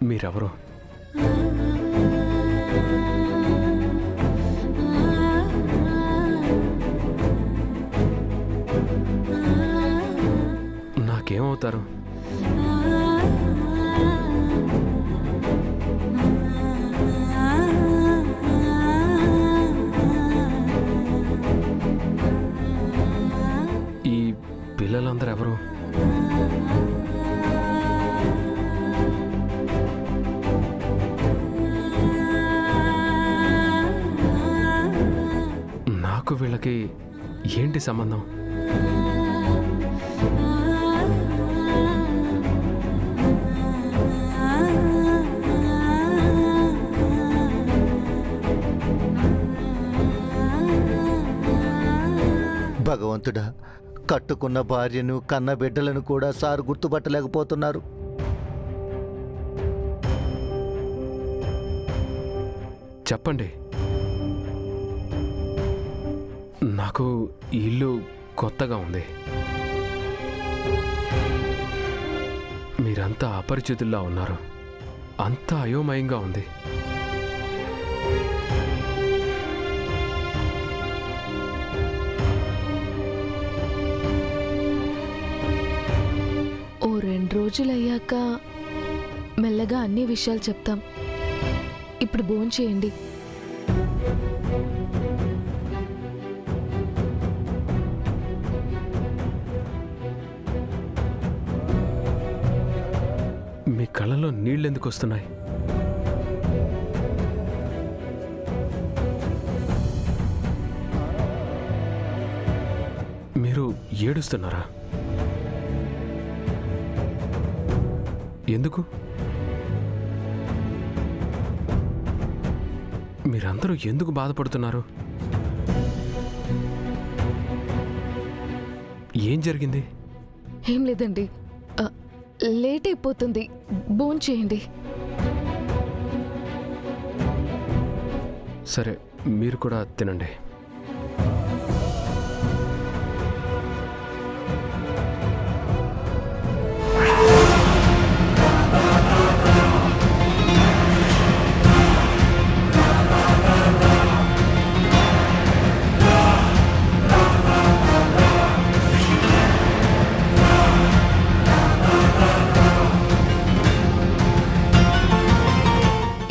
మీరెవరు? నాకేమవుతారు? ఈ పిల్లలందరూ ఎవరు? నాకు వీళ్ళకి ఏంటి సంబంధం? భగవంతుడా, కట్టుకున్న భార్యను కన్న బిడ్డలను కూడా సార్ గుర్తుపట్టలేకపోతున్నారు. చెప్పండి. నాకు ఈ ఇల్లు కొత్తగా ఉంది. మీరంతా అపరిచితుల్లా ఉన్నారు. అంతా అయోమయంగా ఉంది. ఓ 2 రోజులయ్యాక మెల్లగా అన్ని విషయాలు చెప్తాం. ఇప్పుడు భోంచేయండి. మీ కళ్ళలో నీళ్ళెందుకు వస్తున్నాయి? మీరు ఏడుస్తున్నారా? ఎందుకు? మీరందరూ ఎందుకు బాధపడుతున్నారు? ఏం జరిగింది? ఏం లేదండి, లేట్ అయిపోతుంది. భోంచేయండి. సరే, మీరు కూడా తినండి.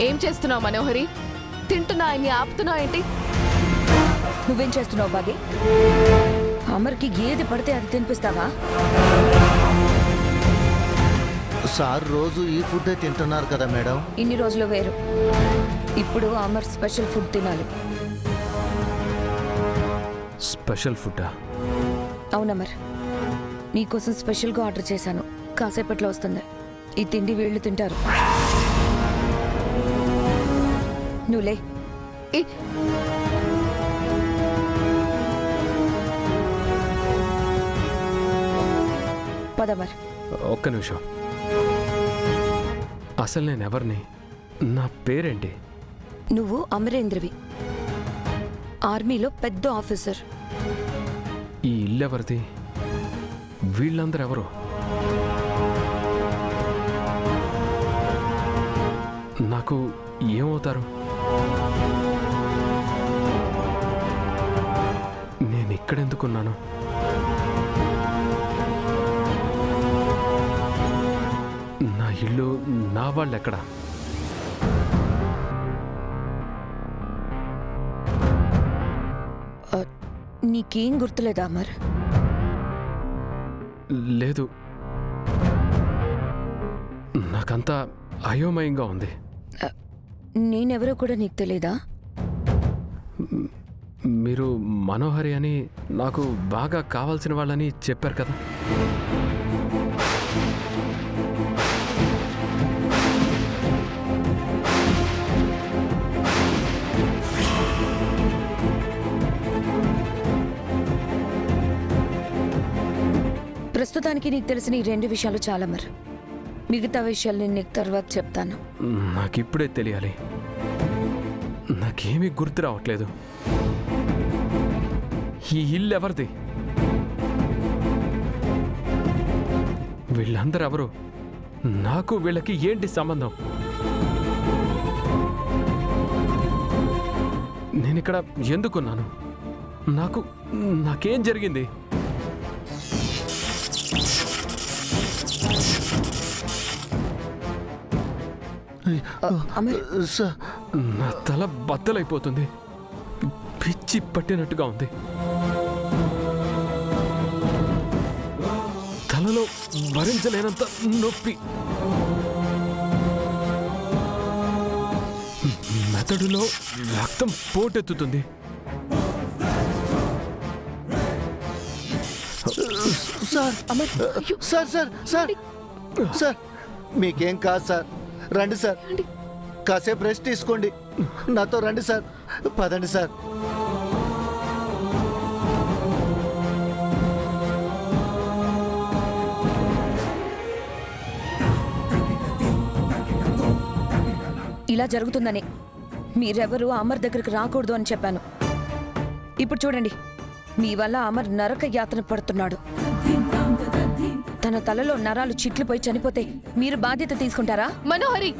ఏం చేస్తున్నావు మనోహరి? తింటున్నా ఆయన్ని ఆపుతున్నావు ఏంటి? నువ్వేం చేస్తున్నావు బాగి? అమర్కి ఏది పడితే అది తినిపిస్తావా? సార్ రోజు ఈ ఫుడ్డే తింటున్నారు కదా మేడం. ఇన్ని రోజులు వేరు. ఇప్పుడు అమర్ స్పెషల్ ఫుడ్ తినాలి. స్పెషల్ ఫుడ్డా? అవునమర్, నీకోసం స్పెషల్గా ఆర్డర్ చేశాను. కాసేపట్లో వస్తుంది. ఈ తిండి వీళ్ళు తింటారు. నువ్వులే. పదమర్. ఒక్క నిమిషం. అసలు నేనెవరిని? నా పేరేంటి? నువ్వు అమరేంద్రవి, ఆర్మీలో పెద్ద ఆఫీసర్. ఈ ఇల్లెవరిది? వీళ్ళందరూ ఎవరు? నాకు ఏమవుతారు? నేను ఇక్కడెందుకున్నాను? నా ఇల్లు, నా వాళ్ళు ఎక్కడ? నీకేం గుర్తులేదా అమర్? లేదు, నాకంతా అయోమయంగా ఉంది. నేనెవరో కూడా నీకు తెలీదా? మీరు మనోహరి అని, నాకు బాగా కావాల్సిన వాళ్ళని చెప్పారు కదా. ప్రస్తుతానికి నీకు తెలిసిన ఈ 2 విషయాలు చాలా మరి. మిగతా విషయాలు నేను నీకు తర్వాత చెప్తాను. నాకిప్పుడే తెలియాలి. నాకేమీ గుర్తు రావట్లేదు. ఈ ఇల్లు ఎవరిది? వీళ్ళందరూ ఎవరు? నాకు వీళ్ళకి ఏంటి సంబంధం? నేనిక్కడ ఎందుకున్నాను? నాకేం జరిగింది? అమర్ సార్ నా తల బద్దలైపోతుంది. పిచ్చి పట్టినట్టుగా ఉంది. తలలో భరించలేనంత నొప్పి. మెదడులో రక్తం పోటెత్తుతుంది. Sir Amar sir sir sir sir మీకేం కాదు సార్. రండి సార్, కాసేపు రెస్ట్ తీసుకోండి. నాతో రండి సార్. పదండి సార్. ఇలా జరుగుతుందని మీరెవరూ అమర్ దగ్గరికి రాకూడదు అని చెప్పాను. ఇప్పుడు చూడండి, మీ వల్ల అమర్ నరక యాతన పడుతున్నాడు. తన తలలో నరాలు చిట్లిపోయి చనిపోతే మీరు బాధ్యత తీసుకుంటారా? మనోహరి,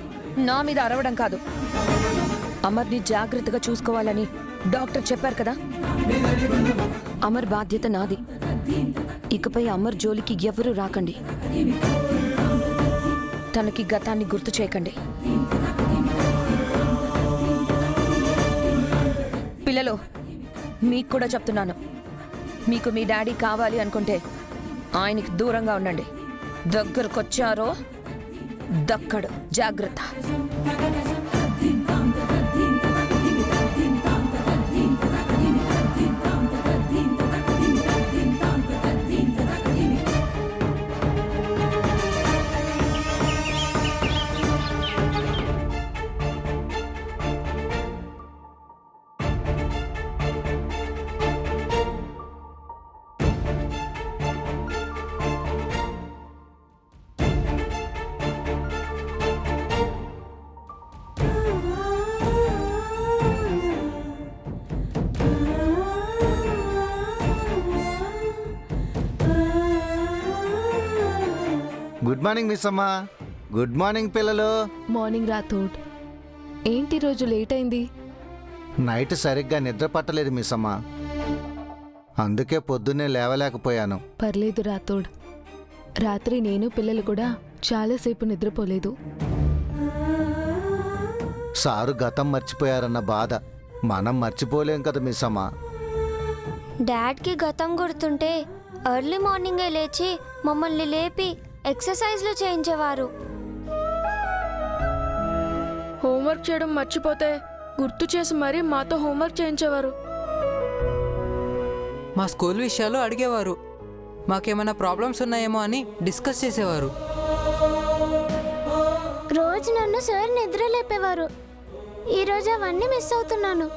నా మీద అరవడం కాదు. అమర్ని జాగ్రత్తగా చూసుకోవాలని డాక్టర్ చెప్పారు కదా. అమర్ బాధ్యత నాది. ఇకపై అమర్ జోలికి ఎవరూ రాకండి. తనకి గతాన్ని గుర్తు చేయకండి. పిల్లలు, మీకు కూడా చెప్తున్నాను, మీకు మీ డాడీ కావాలి అనుకుంటే ఆయనకి దూరంగా ఉండండి. దగ్గరకొచ్చారో దక్కడు. జాగ్రత్త. గుడ్ మార్నింగ్ మిస్ అమ్మా. గుడ్ మార్నింగ్ పిల్లలు. మార్నింగ్ రాథోడ్. ఏంటి రోజు లేట్ అయింది? నైట్ సరిగ్గా నిద్ర పట్టలేదు మిస్ అమ్మా, అందుకే పొద్దున్నే లేవలేకపోయాను. పర్లేదు రాథోడ్. రాత్రి నేను పిల్లలు కూడా చాలాసేపు నిద్రపోలేదు. సారు గతం మర్చిపోయారన్న బాధ మనం మర్చిపోలేం కదా మిస్ అమ్మా. డాడ్కి గతం గుర్తుంటే ఎర్లీ మార్నింగే లేచి మమ్మల్ని లేపి ఎక్సర్సైజ్లు చేయించేవారు. హోంవర్క్ చేయడం మర్చిపోతే గుర్తు చేసి మరీ మాతో హోంవర్క్ చేయించేవారు. మా స్కూల్ విషయాలు అడిగేవారు. మాకేమైనా ప్రాబ్లమ్స్ ఉన్నాయేమో అని డిస్కస్ చేసేవారు. రోజు నన్ను సార్ నిద్ర లేపేవారు. ఈరోజు అవన్నీ మిస్ అవుతున్నాను.